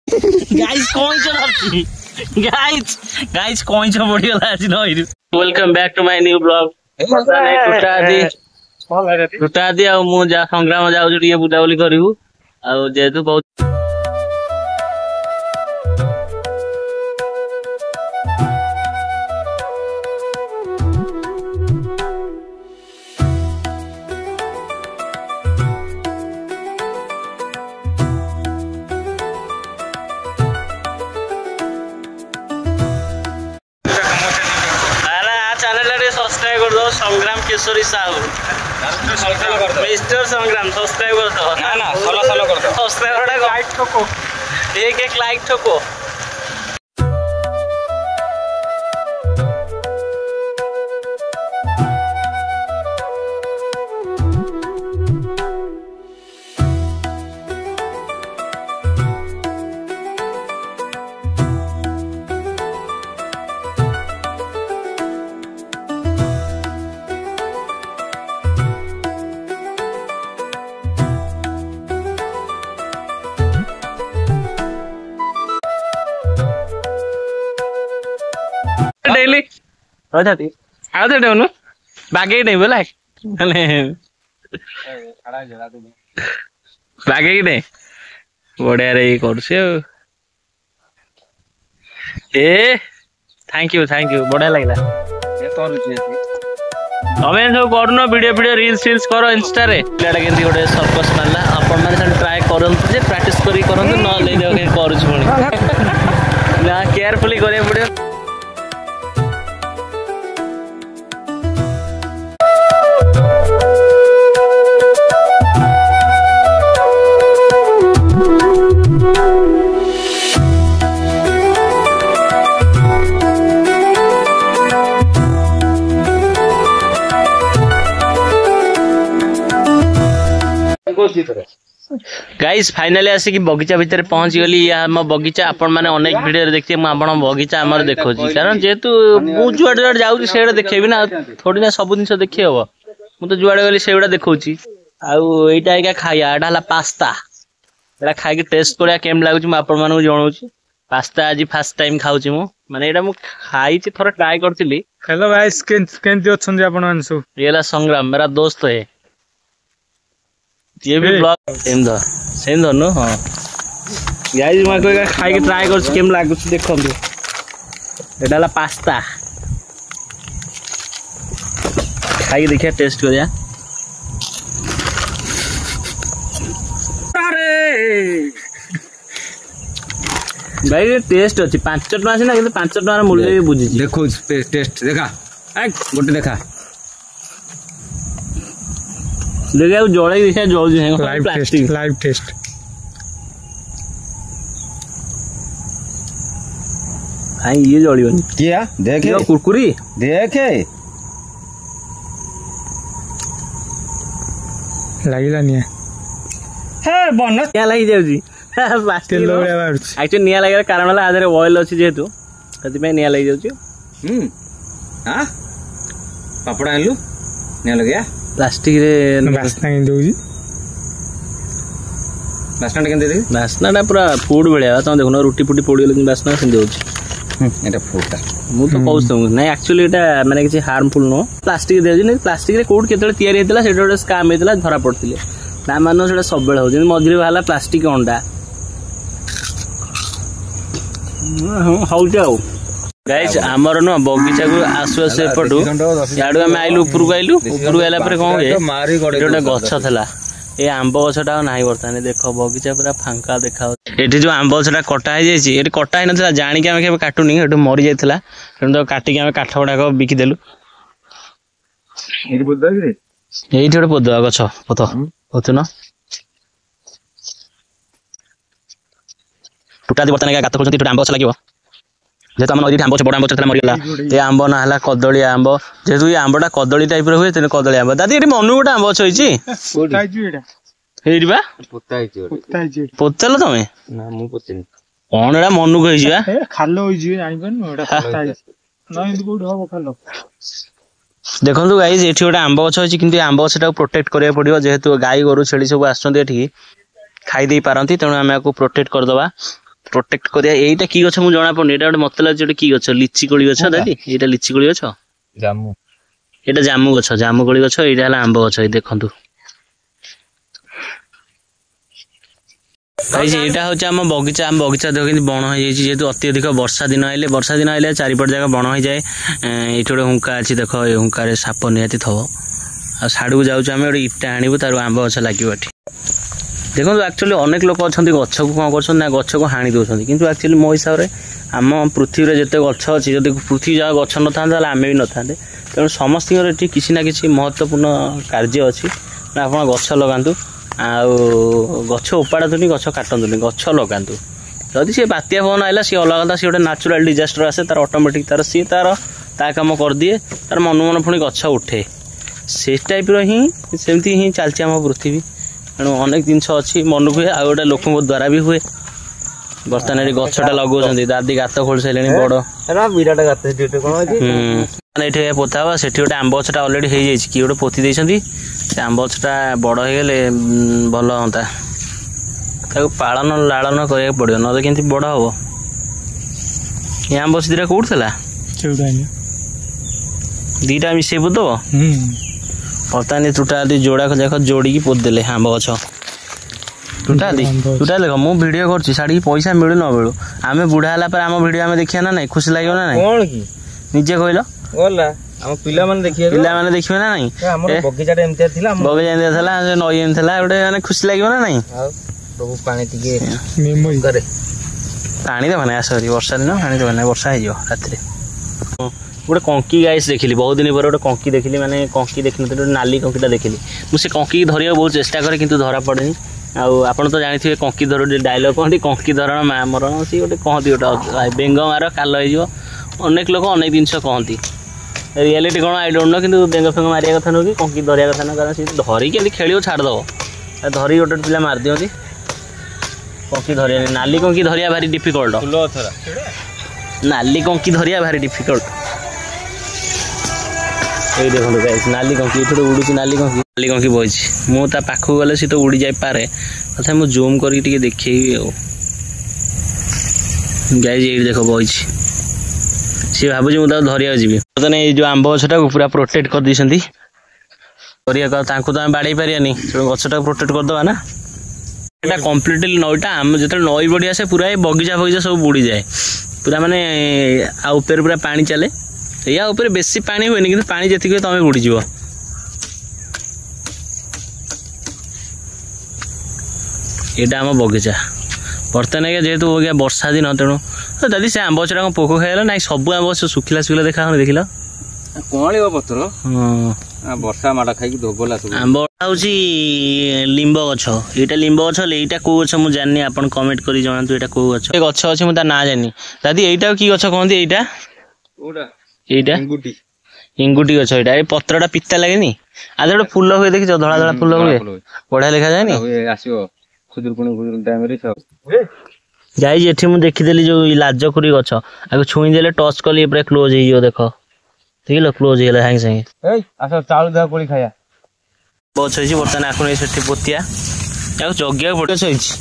Guys कौन सा भरती गाइस कौन सा बड़ी वाला आज नइरु welcome back to my new blog टूटा दी आ मु जा संग्राम जाउ टिके बुदा बोली करिवु आ जेतु बहुत सब्सक्राइब कर दो संग्राम केशरी साहू मिस्टर संग्राम सब्सक्राइब कर दो ना ना सोलो सोलो कर दो सब्सक्राइब लाइक ठोको एक लाइक ठोको डेली रजाती आते डेनु बागे नहीं बोला माने बागे की नहीं बढ़िया रे करछे ए थैंक यू बढ़िया लागला ए करूछे तमे सब करनो वीडियो रील्स करो इंस्टा रे लेडा केंती गोटे सर्कस मारला अपन माने ट्राई करन जे प्रैक्टिस करी करन न ले जाओ के करूछ पुणी ना केयरफुली करे पड़े गाइस फाइनली आसिक बगीचा भितर पहुंच गली आम बगीचा आपण मैंने अनेक वीडियो देखिए मुझे बगीचा आमर देखो कारण जेहेतु मुझे जुआड़े जाऊँ से देखेबी ना थोड़ी ना सब जिन देखी हम मुझे जुआड़े गली से देखा आईटा एका खाया एटा पास्ता एटा खाई टेस्ट करा केम लगुच मुझे जनाऊँ पास्ता आज फास्ट टाइम खाऊँ मु माने एटा मु खाई थोड़ा ट्राई करी। हेलो गाइस केंती अच्छन आपण सब ये संग्राम मेरा दोस्त है ये भी ब्लॉग सेम धरनु हाँ गाइस मैं कोई खाई के ट्राई कर केम लागुच देखंतु एटा पास्ता खाई देखिए टेस्ट करिया भाई टेस्ट अच्छी 5 टका सीना कि 5 टका मूल्य भी बुझी देखो टेस्ट देखा गोटे देखा देखा जड़े देखा जल लाइव टेस्ट भाई ये जलिबनी क्या देखे कुरकुरी देखे लागिला निया हे बन क्या लगी जाउजी प्लास्टिक तेल बढिया बारुछ एक्चुअली निया लागे कारण वाला आधरे ऑयल अछि जेतु कति में निया लगी जाउची हां पापड़ा आलू निया लगे प्लास्टिक रे वासना के देउजी वासना के दे वासना पूरा फूड बेलिया तुम देखो रुटी पुटी पोड़ी लेकिन वासना से देउची एटा फूडटा मु तो कहू तुम नहीं एक्चुअली एटा माने किछि हार्मफुल नो प्लास्टिक देउजी नहीं प्लास्टिक रे कोड केतले तयारी हेतला सेटा गोटे स्कैम हेतला धरा पड़तिले ना मानो सेटा सब बेले हो जे मझिरे वाला प्लास्टिक अंडा हाउ जाओ गाइस आमर न बगीचा को आसु आसु एपटू याडू आम आइलु ऊपर आइला पर कौन गोटे गछ थला ए आंब गछटा नाही बर्तमान देख बगीचा पूरा फांका देखा एठी जो आंब गछटा कटा हो जाइए ये कटा ही ना जानिक आम के काटुनी एठू मरी जाइला तेणु काटिक आम काठ गुड़ाक बिकिदेलु ये गोटे पोदा गछ पथ पथुन टूटा दी बर्तमान गात कर आंब गछ लगे जेहेतु आम नदी आंब बड़ आंब चलता मरीगला ये आंब ना है कदली आंब जेहेतु ये आंबटा कदली टाइप हुए तेना कदली आंब दादी ये मनु गोटे आंब अच्छी पोचाल तुम कौन एटा मनु कही खाल देखो गाइज ये गोटे आंब गछ अच्छी कि आंब गछटा प्रोटेक्ट करा पड़ो जेहेतु गाई गोरु छेली सब आसती खाई पारती तेणु आम प्रोटेक्ट करदे प्रोटेक्ट करिया एटा की गछ मु जणा पड़नी एटा गोटे मत लाग जोटे की गछ लिची कोली गछ दादी एटा लिची कोली गछ जामु एटा जामु कोली गछ एटा हला आंब गछ ए देखंतु गाइस एटा होचे हम बगीचा देखि बण हो जाई जेतु अत्यधिक वर्षा दिन आइले चारिपट जगह बण हो जाए एठी गोटे हुंका अछि देखो ए हुंका रे साप नियाति थबो आ साडू जाउछ हम एटा इटा आनिबु तार आंब गछ लागिबो एठी देखो एक्चुअली अनेक लोक अच्छा गछ को कौन कर ना गछ को हाणी दौरान किंतु एक्चुअली मो हिसाब से आम पृथ्वी में जिते गछ अच्छी जब पृथ्वी जगह गछ न था आम भी न था तेणु समस्त ये किसी ना किसी महत्वपूर्ण कार्य अच्छी आप गछ लगातु गछ उपाड़तुनि गछ काटतुनि गछ लगातु जदि सी बात्या पवन आइला सी अलग कथा सी गोटे नाचुराल डिजास्टर आसे तार ऑटोमेटिक तार सी तार ता काम कर दिए तार मन मन पुणी गछ उठे से टाइप री सेमती ही चलती आम पृथ्वी तेणु अनेक जिनस अच्छी मन हुए आ गोटे लोक द्वारा भी हुए बर्तमान ये गछटा लगौं दादी गात खोल सारे बड़ विराट गात ये पोता हाँ से गोटे आंब गछटा अलरेडी हो जाए कि गोटे पोती देती से आंब गछटा बड़ होगले भल हाँ पालन लालन करा पड़ो ना केमती बड़ हम ये आंब गछ दीटा कौट दीटा मिसेबू तो पता नहीं टूटा जोड़ा जाक जोड़ी पोत देले आंब गछ टूटा देख मु वीडियो करछि साड़ी पैसा मिलू न मिलू आमे बुढ़ा हला पर आम वीडियो आमे देखिया ना नहीं खुशी लागियो ना नहीं कोन की निजे कहलो बोला हम पिला माने देखिए देखिबे ना नहीं हमर बगीचाटा एमतिया थिला बगीचा एमतिया थिला नई एम थिला गोटे माने खुशी लागियो ना नहीं आ प्रभु पानी टिके मेमोरी करे पानी देबा ना सॉरी वर्षा दिन पानी देबा ना वर्षा हे जो रात्रि गोटे कंकी गाइस देखिली बहुत दिन पर गोटे कंकी देखिली माने कंकी देखि नते नाली कंकीटा देखिली मुझे कंकी धरिया बहुत चेष्टा करे किंतु धरा पड़ेनी आपन तो जानी कंकी धर डायलॉग कहती कंकी धरण माँ मरण सी गोटे कहती गोटे बेंग मार काल हो अनेक लोक अनेक जिनस कहती रियलिटी कौन आई डोंट नो किंतु बेंग फेंग मारिया कथा नुह कि कंकी धरिया कथा ना कारण सी धरिकी खेल छाड़द धरी गोटे पिला मार दिखती कंकी धरिया नाली कंकी धरिया भारी डिफिकल्ट नाली कंकी धरिया भारी डिफिकल्ट ये देखो गाइस नाली कंकी ये उड़ूची नाली कंकी बही मु ता पाखु गले सी तो उड़ी जाए पारे तथा मु जूम करके देखी गाइस ये देखो बही सी भावुँ मुझे धरिया जी बर्तमान ये जो आंब गछटा पूरा प्रोटेक्ट कर दी तो आम बाड़े पारानी गछटा प्रोटेक्ट करदे ना यहाँ कम्प्लीटली नईटा आम जो नई बड़ी आसे पूरा बगीचा बगीचा सब बुड़ी जाए पूरा माने ऊपर पूरा पानी चले या ऊपर बेसी पानी हुए कि पानी जी तुम बुड़ीज यहाँ आम बगीचा बर्तमान जेहेतु हो गया वर्षा दिन तेणु दादी से आंब गछटा पोक खाइल ना सब आंब गछ सुखिला सुखिला देखा देखिल कौन पत्र वर्षा माड़ा खाई धोबला आंब हूँ लिंब गछ यहाँ लिंब गछ यहाँ कौ गछ मुझे जानी आप कमेंट कर जनातु यहाँ कौ गछ गछ अच्छे मुझे ना जानी दादी यहाँ कि गछ कहते यहाँ इंगुटी गछ यहाँ पत्रटा पिता लगे आज गोटे फुल हुए देखी धड़ा धड़ा फुल हुए बढ़िया देखा जाए जाई एठी मु देखिदेली जो लाजकुरी गछ आगे छुई देले टच कली पूरा क्लोज हो देख ठीक है क्लोज हो सागे सागे आस चाउल देह कोली खाया गछ होइछि बर्तमान आखुन सेठी पोतिया या जगिया पड़े होइछि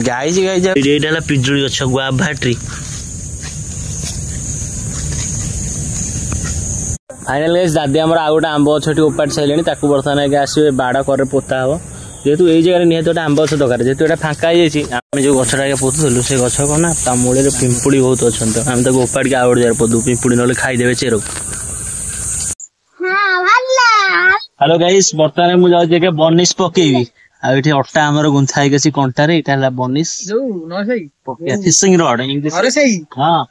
गाई एटा हला पिजुली गछ गुआभा ट्री फाइनल गाइस दादी हमर आ गोटे आंब गछ उपाट साइलेनी ताकू बर्तमान आसवे बाड़ करे पोता हम जेहेतु ये जगह निहत गोटे आंब गछ दरकार जेहेतु यहाँ फाँका आम जो गछटा पोतुलु से गछ कौन ना ता मूल पिंपुड़ी बहुत अच्छा आम तक उपाड़ के आउट जगह पोतु पिंपुड़ी ना खाईदे चेर हेलो गाइस बर्तमान मुझे जाऊँ बनिश पकेबी आठ अटा आमर गुंथा है कंटार यहाँ बनिश फिशिंग रड इंग्लिश हाँ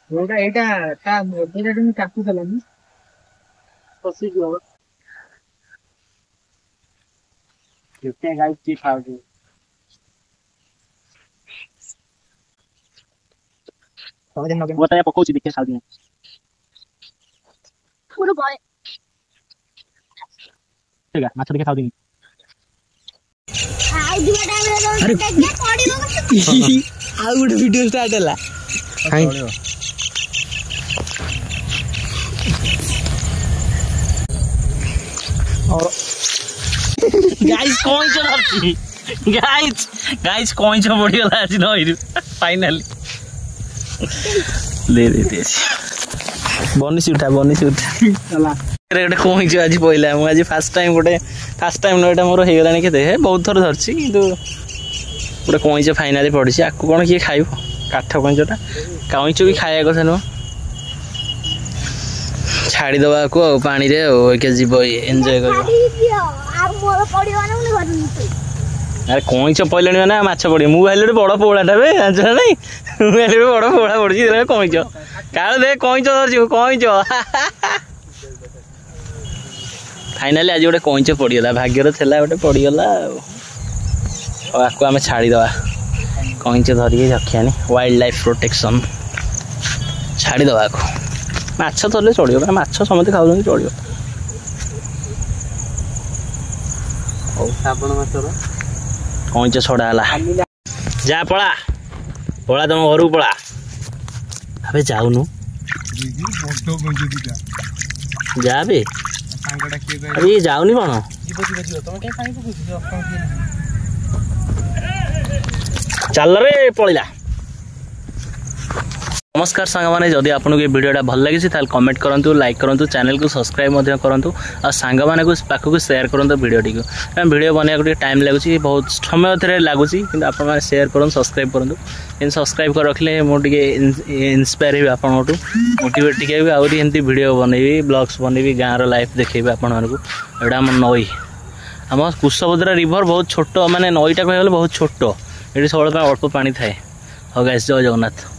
पकाऊ देखिए खाऊ दिए ठीक है माछ देखिए खाऊ दिए आउ गोटे वीडियो स्टार्ट है गाइस कौन गाइस गाइस कौन बढ़िया आज नई फाइनाली ले दे बनिस उठा गोटे कहीं आज पहला मुझे आज फास्ट टाइम ना मोर हो गलानी के बहुत थर धरसी कि गोटे कईच फाइनाली पड़ी आपको कौन किए खाइब काठ कईचटा कईच भी खाया कथा नुह छाड़ीदवा को पानी रे जीव एंजॉय कर अरे कईच पड़े ना माछ पड़े मुझे बड़ पोलाटा जानच ना नहीं मुझे बड़ पोला पड़ी कईच काल देख कईच धरु कईच फाइनाली आज गोटे कईच पड़गला भाग्यर थेला गोटे पड़गला आपको आम छाड़ीदवा कईच धरिकी रखियानी वाइल्ड लाइफ प्रोटेक्शन छाड़ीदवा को माछ धरले चढ़ माछ समस्त खाऊ चढ़ कईच छड़ा है जा पड़ा पड़ा तुम घर पड़ा अबे जाऊनु जा बे अरे जाऊनी कौन चल रे पड़ा नमस्कार सांग मैंने जदि आपको ये वीडियोटा भल लगी कमेंट करूँ लाइक करूँ चैनल को सब्सक्राइब करूँ और सांग मैंने पाखक शेयर करूँ वीडियो टी वीडियो बनवाक टाइम लगुच बहुत समय थे लगुच कि आप शेयर करूँ सब्सक्राइब करूँ सब्सक्राइब कर रखिले मुझे इन्स्पायर ही आपू मोटिवेट टी आमती वीडियो बनैबी ब्लॉग्स बनैबी गाँव लाइफ देखेबी आपण यहाँ आम नई आम कुशभद्रा रिवर बहुत छोट माने नईटा कह बहुत छोट ये सब अल्प पानी थाए। हो गाइस जय जगन्नाथ।